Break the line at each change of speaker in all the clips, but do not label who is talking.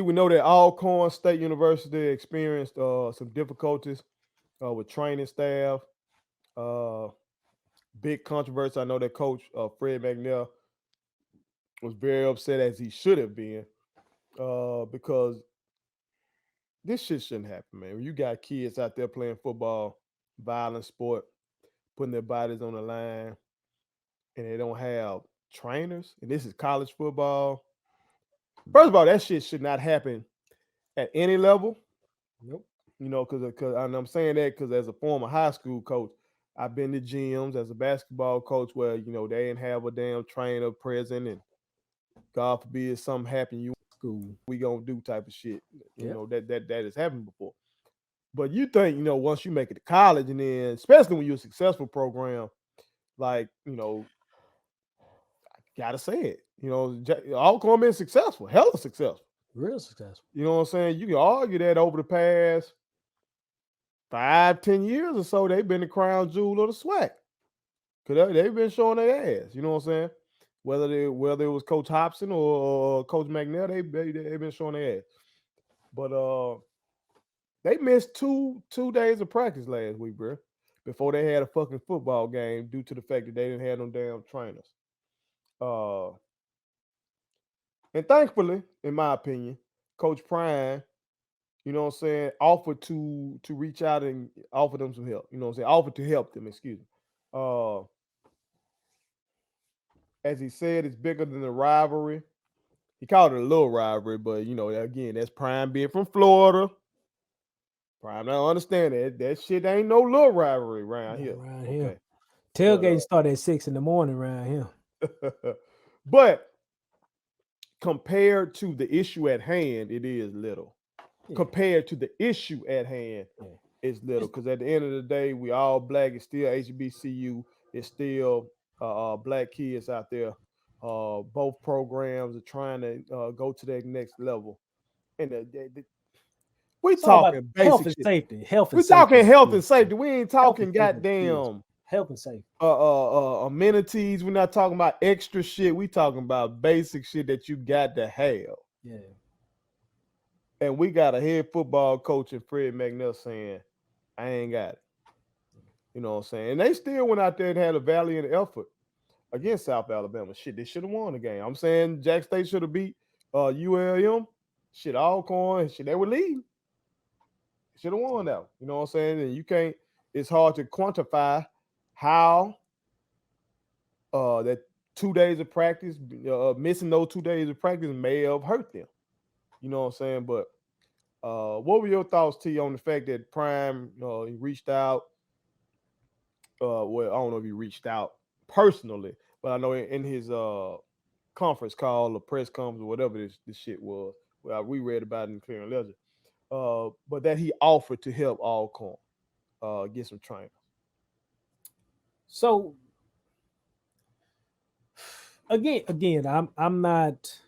we know that Alcorn State University experienced some difficulties with training staff. Uh, Big controversy. I know that coach Fred McNair was very upset as he should have been because this shit shouldn't happen, man. When you got kids out there playing football, violent sport, putting their bodies on the line, and they don't have trainers, and this is college football. First of all, that shit should not happen at any level.
Nope.
You know, because and I'm saying that because as a former high school coach, I've been to gyms as a basketball coach where they didn't have a damn trainer present, and God forbid something happen, you
School.
we gonna do type of shit.
Yep.
That has happened before. But you think once you make it to college, and then especially when you're a successful program, like gotta say it. Alcorn been successful, hella successful.
Real successful.
You know what I'm saying? You can argue that over the past 5-10 years or so, they've been the crown jewel of the SWAC. Cause they've been showing their ass. You know what I'm saying? Whether it was Coach Hobson or Coach McNair, they've been showing their ass. But they missed two days of practice last week, bro, before they had a fucking football game due to the fact that they didn't have no damn trainers. Uh, and thankfully, in my opinion, Coach Prime, offered to reach out and offer them some help. You know what I'm saying? Offered to help them, excuse me. Uh, as he said, it's bigger than the rivalry. He called it a little rivalry, but again, that's Prime being from Florida. Prime don't understand that. That shit ain't no little rivalry around here.
Around here.
Okay.
Tailgating start at 6 in the morning around here.
But compared to the issue at hand, it is little. Yeah. Compared to the issue at hand, it's little. Because at the end of the day, we all black. It's still HBCU. It's still black kids out there. Both programs are trying to go to that next level. And we talking basic
health and
shit.
safety. Health and
we
safety.
Talking health and safety. We ain't talking goddamn
health and safety.
Amenities. We're not talking about extra shit. We talking about basic shit that you got to have.
Yeah.
And we got a head football coach in Fred McNair saying, I ain't got it. You know what I'm saying? And they still went out there and had a valiant effort against South Alabama. Shit, they should have won the game. I'm saying Jack State should have beat ULM. Shit, Alcorn. Shit, they were leading. Should have won that. You know what I'm saying? And you can't, it's hard to quantify how that 2 days of practice, missing those 2 days of practice may have hurt them. You know what I'm saying? But what were your thoughts, T, on the fact that Prime he reached out? Well, I don't know if he reached out personally, but I know in his conference call or press conference or whatever this shit was, we read about it in Clear and Ledger. But that he offered to help Alcorn get some training.
So again, I'm not.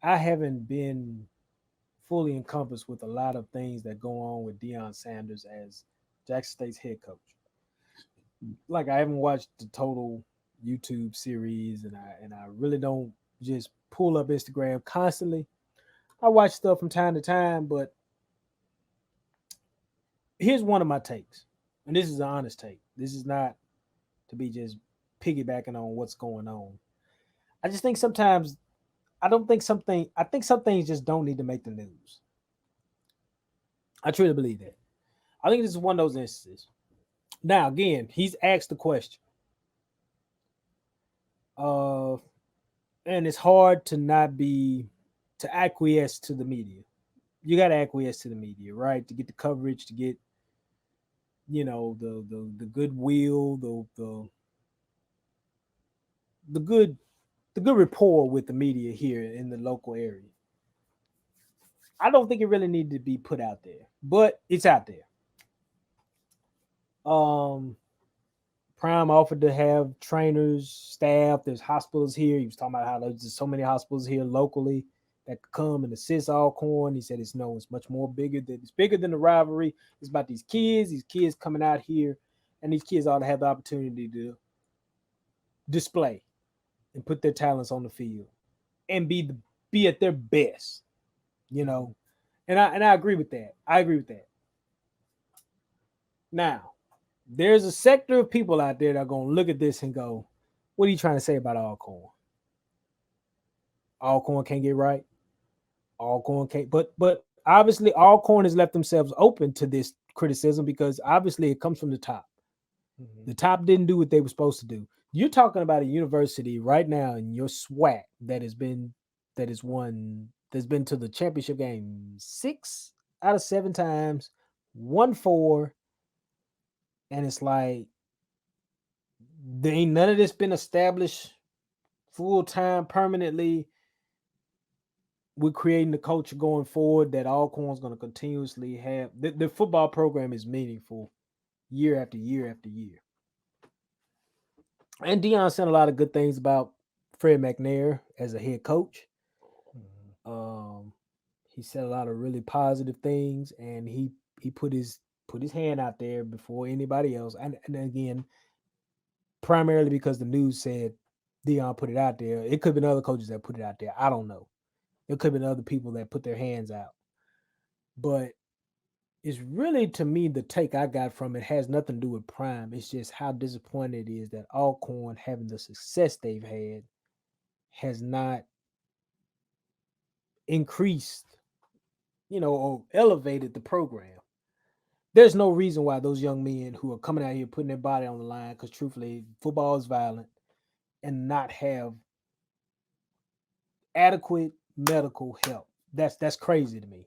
I haven't been fully encompassed with a lot of things that go on with Deion Sanders as Jackson State's head coach. Like I haven't watched the total YouTube series, and I really don't just pull up Instagram constantly. I watch stuff from time to time, but here's one of my takes, and this is an honest take. This is not to be just piggybacking on what's going on. I just think sometimes I think some things just don't need to make the news. I truly believe that. I think this is one of those instances. Now, again, he's asked the question. And it's hard to acquiesce to the media. You got to acquiesce to the media, right? To get the coverage, to get, the goodwill, the good rapport with the media here in the local area. I don't think it really needed to be put out there, but it's out there. Prime offered to have trainers, staff. There's hospitals here. He was talking about how there's so many hospitals here locally that could come and assist Alcorn. He said it's much more bigger than the rivalry. It's about these kids coming out here, and these kids ought to have the opportunity to display and put their talents on the field and be at their best. you know. And I agree with that. I agree with that. Now, there's a sector of people out there that are gonna look at this and go, "What are you trying to say about Alcorn? Alcorn can't get right. Alcorn can't." But obviously, Alcorn has left themselves open to this criticism because obviously it comes from the top.
Mhm.
The top didn't do what they were supposed to do. You're talking about a university right now in your SWAC that's been to the championship game 6 out of 7 times, won 4, and it's like there ain't none of this been established full time permanently. We're creating the culture going forward that Alcorn's going to continuously have. The football program is meaningful year after year after year. And Deion said a lot of good things about Fred McNair as a head coach.
Mhm.
Um, he said a lot of really positive things, and he put his hand out there before anybody else. And again, primarily because the news said Deion put it out there. It could have been other coaches that put it out there. I don't know. It could have been other people that put their hands out. But it's really, to me, the take I got from it has nothing to do with Prime. It's just how disappointed it is that Alcorn, having the success they've had, has not increased, or elevated the program. There's no reason why those young men who are coming out here putting their body on the line, because truthfully, football is violent, and not have adequate medical help. That's crazy to me.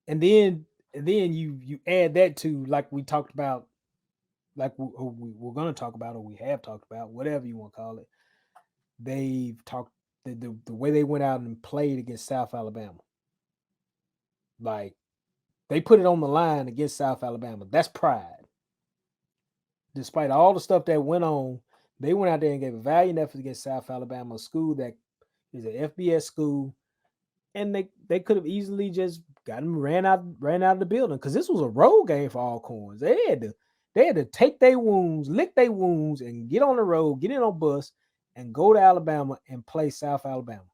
And then you add that to, like we talked about, like we're going to talk about, or we have talked about, whatever you want to call it. They've talked the way they went out and played against South Alabama. Like, they put it on the line against South Alabama. That's pride. Despite all the stuff that went on, they went out there and gave a valiant effort against South Alabama, a school that is an FBS school, and they could have easily just got them ran out of the building, because this was a road game for Alcorns. They had to take their wounds, lick their wounds, and get on the road, get in on bus, and go to Alabama and play South Alabama.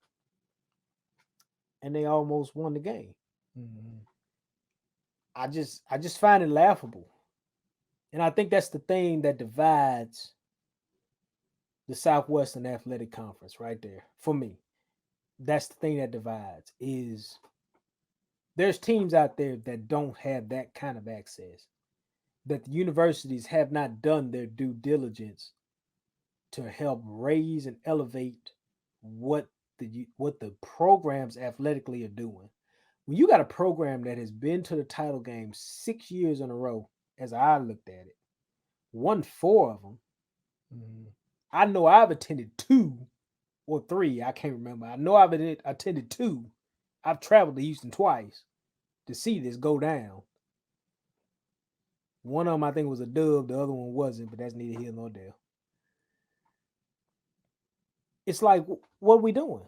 And they almost won the game.
Mhm.
I just find it laughable. And I think that's the thing that divides the Southwestern Athletic Conference right there for me. That's the thing that divides, is there's teams out there that don't have that kind of access, that the universities have not done their due diligence to help raise and elevate what the programs athletically are doing. When you got a program that has been to the title game 6 years in a row, as I looked at it, won 4 of them.
Mhm.
I know I've attended 2 or 3. I can't remember. I know I've attended 2. I've traveled to Houston twice to see this go down. One of them, I think, was a dub. The other one wasn't, but that's neither here nor there. It's like, what are we doing?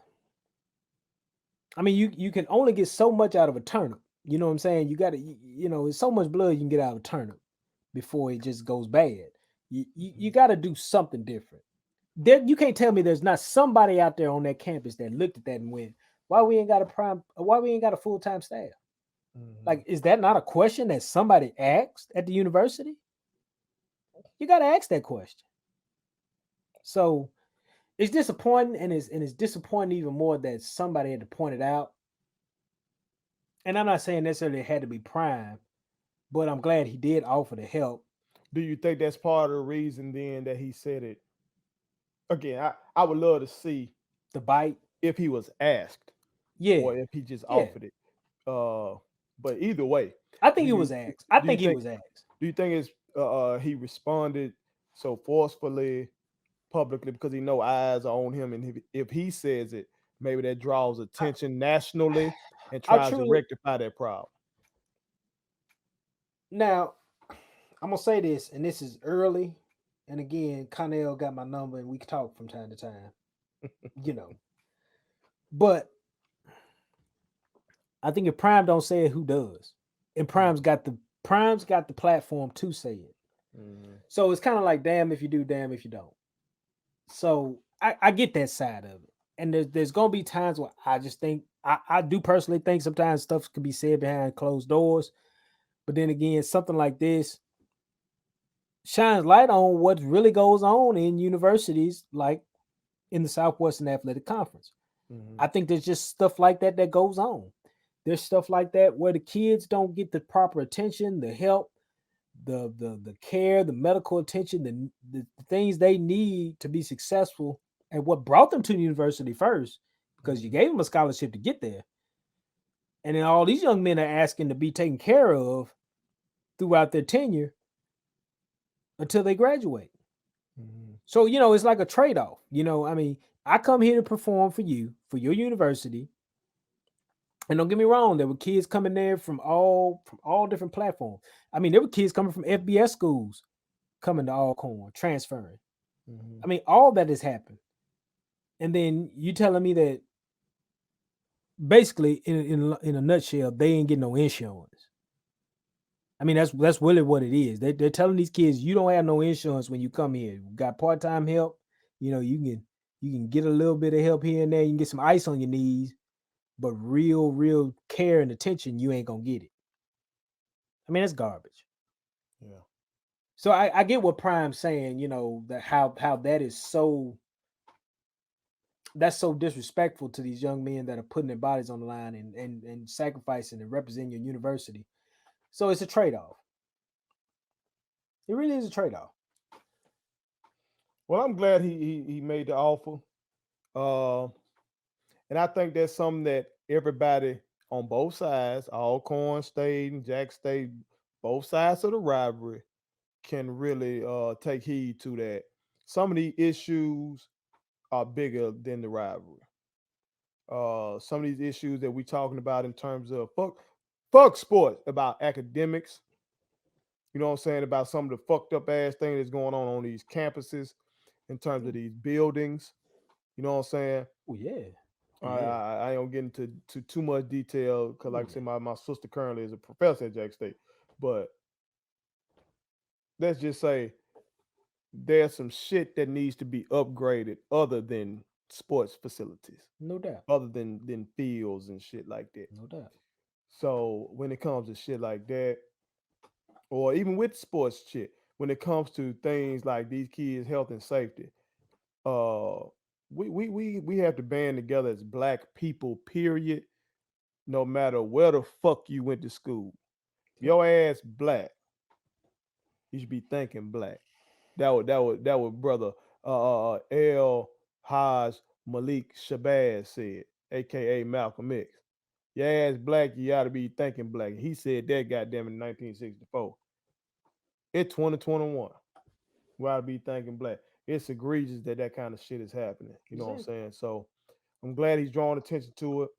I mean, you can only get so much out of a turnip. You know what I'm saying? You got to, there's so much blood you can get out of a turnip before it just goes bad. You
Mhm.
got to do something different. You can't tell me there's not somebody out there on that campus that looked at that and went, why we ain't got a full-time staff?
Mhm.
Like, is that not a question that somebody asked at the university? You got to ask that question. So it's disappointing, and it's disappointing even more that somebody had to point it out. And I'm not saying necessarily it had to be Prime, but I'm glad he did offer the help.
Do you think that's part of the reason then that he said it? Again, I would love to see
The bite,
if he was asked
yeah,
or if he just
yeah.
offered it. Uh, but either way,
I think
do
he
you
was asked. I
do you
think he
think
was asked.
it's he responded so forcefully publicly because he know eyes are on him, and if he says it, maybe that draws
I,
attention nationally and
I
tries to
truly
rectify that problem.
now I'm gonna say this, and this is early. And again, Connell got my number, and we can talk from time to time. You know, but I think if Prime don't say it, who does? And Prime's got the platform to say it.
Mm-hmm.
So it's kind of like, damn if you do, damn if you don't. So I get that side of it. And there's gonna be times where I just think I do personally think sometimes stuff can be said behind closed doors, but then again, something like this shines light on what really goes on in universities, like in the Southwestern Athletic Conference.
Mm-hmm.
I think there's just stuff like that that goes on. There's stuff like that where the kids don't get the proper attention, the help, the care, the medical attention, the things they need to be successful, and what brought them to the university first, because you gave them a scholarship to get there. And then all these young men are asking to be taken care of throughout their tenure until they graduate.
Mm-hmm.
So, it's like a trade-off. I mean, I come here to perform for you, for your university. And don't get me wrong, there were kids coming there from all different platforms. I mean, there were kids coming from FBS schools coming to Alcorn, transferring.
Mm-hmm.
I mean, all that has happened. And then you telling me that basically, in a nutshell, they ain't getting no insurance. I mean, that's really what it is. They're telling these kids you don't have no insurance when you come here. You got part-time help. You can get a little bit of help here and there. You can get some ice on your knees, but real care and attention, you ain't gonna get it. I mean, it's garbage.
Yeah.
So I get what Prime's saying. That how that is so. That's so disrespectful to these young men that are putting their bodies on the line and sacrificing and representing your university. So it's a trade-off. It really is a trade-off.
Well, I'm glad he made the offer. And I think that's something that everybody on both sides, Alcorn State and Jack State, both sides of the rivalry, can really take heed to that. Some of the issues are bigger than the rivalry. Some of these issues that we're talking about in terms of fuck sports, about academics, you know what I'm saying, about some of the fucked up ass thing that's going on these campuses in terms of these buildings. You know what I'm saying?
Oh yeah.
I don't get into too much detail because, like I said, my sister currently is a professor at Jack State. But let's just say there's some shit that needs to be upgraded other than sports facilities,
No doubt.
other than fields and shit like that.
No doubt.
So when it comes to shit like that, or even with sports shit, when it comes to things like these kids' health and safety, uh, we have to band together as black people, period. No matter where the fuck you went to school, your ass black, you should be thinking black. That was brother L. Haj Malik Shabazz said, aka Malcolm X. Your ass black, you ought to be thinking black. He said that goddamn in 1964. It's 2021. We ought to be thinking black. It's egregious that kind of shit is happening. You know what I'm saying? So I'm glad he's drawing attention to it.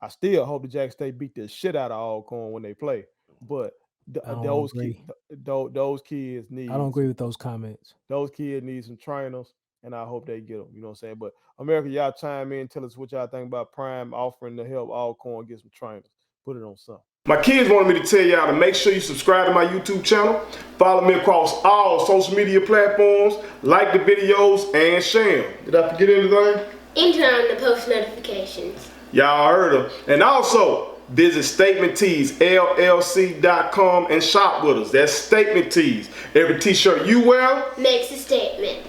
I still hope the Jack State beat the shit out of Alcorn when they play. But those kids, those kids need.
I don't agree with those comments.
Those kids need some trainers, and I hope they get them. You know what I'm saying? But America, y'all chime in, tell us what y'all think about Prime offering to help Alcorn get some trainers. Put it on something. My kids wanted me to tell y'all to make sure you subscribe to my YouTube channel, follow me across all social media platforms, like the videos, and share them. Did I forget anything?
And turn on the post notifications.
Y'all heard them. And also, visit Statement Tees, LLC.com, and shop with us. That's Statement Tees. Every t-shirt you wear
makes a statement.